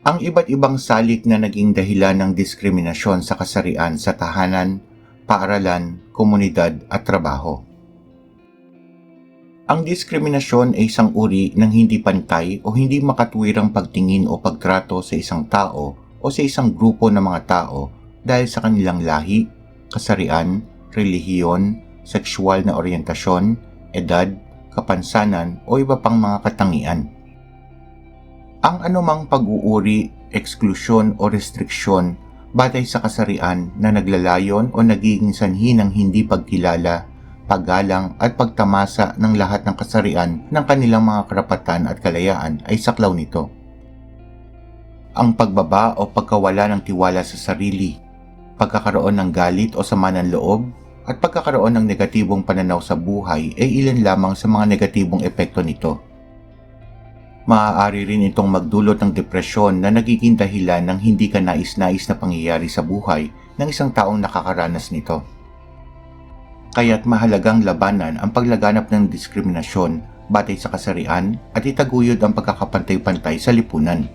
Ang iba't ibang salik na naging dahilan ng diskriminasyon sa kasarian sa tahanan, paaralan, komunidad at trabaho. Ang diskriminasyon ay isang uri ng hindi pantay o hindi makatwirang pagtingin o pagtrato sa isang tao o sa isang grupo ng mga tao dahil sa kanilang lahi, kasarian, relihiyon, sexual na oryentasyon, edad, kapansanan o iba pang mga katangian. Ang anumang pag-uuri, eksklusyon o restriksyon batay sa kasarian na naglalayon o nagiging sanhi ng hindi pagkilala, paggalang at pagtamasa ng lahat ng kasarian ng kanilang mga karapatan at kalayaan ay saklaw nito. Ang pagbaba o pagkawala ng tiwala sa sarili, pagkakaroon ng galit o sama ng loob, at pagkakaroon ng negatibong pananaw sa buhay ay ilan lamang sa mga negatibong epekto nito. Maaari rin itong magdulot ng depresyon na nagiging dahilan ng hindi ka nais-nais na pangyayari sa buhay ng isang taong nakakaranas nito. Kaya't mahalagang labanan ang paglaganap ng diskriminasyon batay sa kasarian at itaguyod ang pagkakapantay-pantay sa lipunan.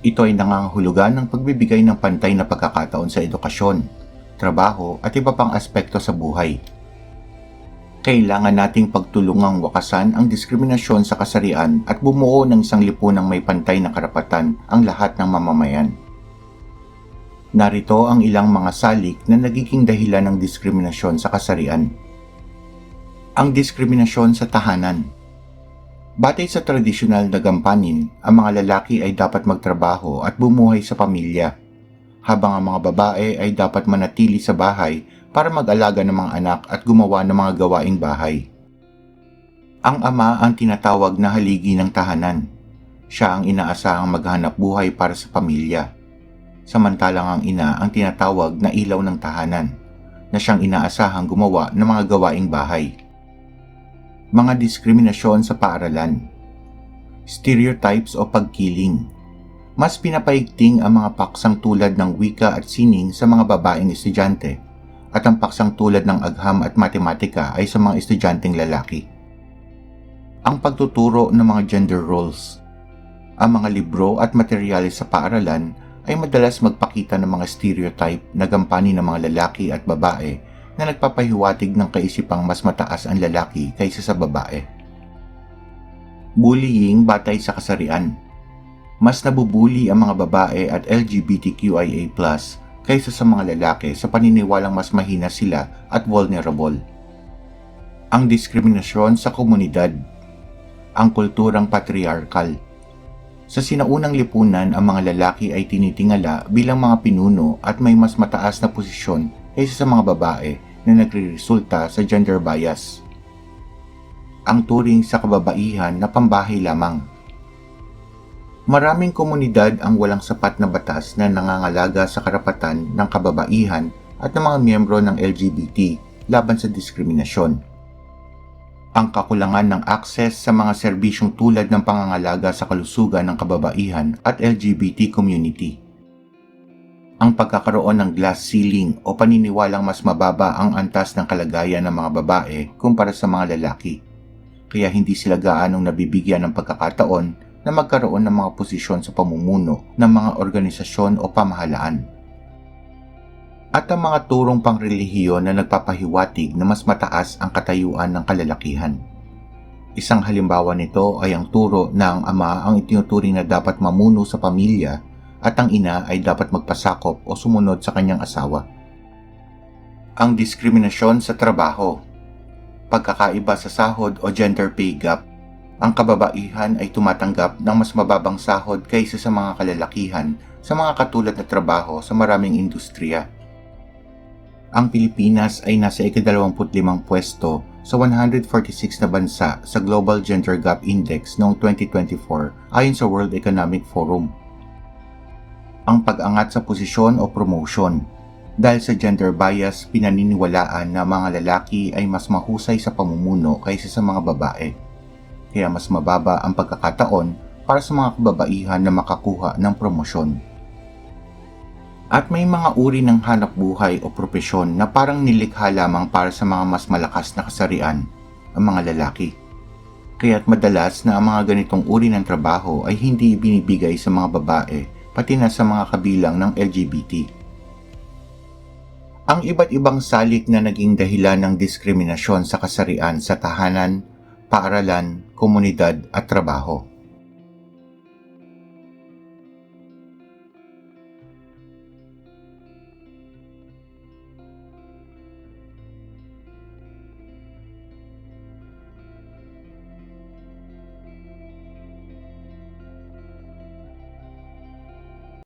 Ito ay nangangahulugan ng pagbibigay ng pantay na pagkakataon sa edukasyon, trabaho at iba pang aspekto sa buhay. Kailangan nating pagtulungang wakasan ang diskriminasyon sa kasarian at bumuo ng isang lipunang may pantay na karapatan ang lahat ng mamamayan. Narito ang ilang mga salik na nagiging dahilan ng diskriminasyon sa kasarian. Ang diskriminasyon sa tahanan. Batay sa tradisyonal na gampanin, ang mga lalaki ay dapat magtrabaho at bumuhay sa pamilya, habang ang mga babae ay dapat manatili sa bahay para mag-alaga ng mga anak at gumawa ng mga gawaing bahay. Ang ama ang tinatawag na haligi ng tahanan. Siya ang inaasahang maghanap buhay para sa pamilya. Samantalang ang ina ang tinatawag na ilaw ng tahanan, na siyang inaasahang gumawa ng mga gawaing bahay. Mga diskriminasyon sa paaralan. Stereotypes o pagkiling. Mas pinapaigting ang mga paksang tulad ng wika at sining sa mga babaeng estudyante, at ang paksang tulad ng agham at matematika ay sa mga estudyanteng lalaki. Ang pagtuturo ng mga gender roles. Ang mga libro at materyales sa paaralan ay madalas magpakita ng mga stereotype na gampanin ng mga lalaki at babae na nagpapahiwatig ng kaisipang mas mataas ang lalaki kaysa sa babae. Bullying batay sa kasarian. Mas nabubuli ang mga babae at LGBTQIA+ kaysa sa mga lalaki sa paniniwalang mas mahina sila at vulnerable. Ang diskriminasyon sa komunidad. Ang kulturang patriarkal. Sa sinaunang lipunan, ang mga lalaki ay tinitingala bilang mga pinuno at may mas mataas na posisyon kaysa sa mga babae na nagreresulta sa gender bias. Ang turing sa kababaihan na pambahay lamang. Maraming komunidad ang walang sapat na batas na nangangalaga sa karapatan ng kababaihan at ng mga miyembro ng LGBT laban sa diskriminasyon. Ang kakulangan ng akses sa mga serbisyong tulad ng pangangalaga sa kalusugan ng kababaihan at LGBT community. Ang pagkakaroon ng glass ceiling o paniniwalang mas mababa ang antas ng kalagayan ng mga babae kumpara sa mga lalaki, kaya hindi sila gaanong nabibigyan ng pagkakataon na magkaroon ng mga posisyon sa pamumuno ng mga organisasyon o pamahalaan. At ang mga turong pangrelihiyon na nagpapahiwatig na mas mataas ang katayuan ng kalalakihan. Isang halimbawa nito ay ang turo na ang ama ang itinuturing na dapat mamuno sa pamilya at ang ina ay dapat magpasakop o sumunod sa kanyang asawa. Ang diskriminasyon sa trabaho. Pagkakaiba sa sahod o gender pay gap. Ang kababaihan ay tumatanggap ng mas mababang sahod kaysa sa mga kalalakihan sa mga katulad na trabaho sa maraming industriya. Ang Pilipinas ay nasa ika-25 pwesto sa 146 na bansa sa Global Gender Gap Index noong 2024 ayon sa World Economic Forum. Ang pag-angat sa posisyon o promotion. Dahil sa gender bias, pinaniniwalaan na mga lalaki ay mas mahusay sa pamumuno kaysa sa mga babae. Kaya mas mababa ang pagkakataon para sa mga kababaihan na makakuha ng promosyon. At may mga uri ng hanap buhay o propesyon na parang nilikha lamang para sa mga mas malakas na kasarian, ang mga lalaki. Kaya't madalas na ang mga ganitong uri ng trabaho ay hindi binibigay sa mga babae, pati na sa mga kabilang ng LGBT. Ang iba't ibang salik na naging dahilan ng diskriminasyon sa kasarian sa tahanan, paaralan, komunidad at trabaho.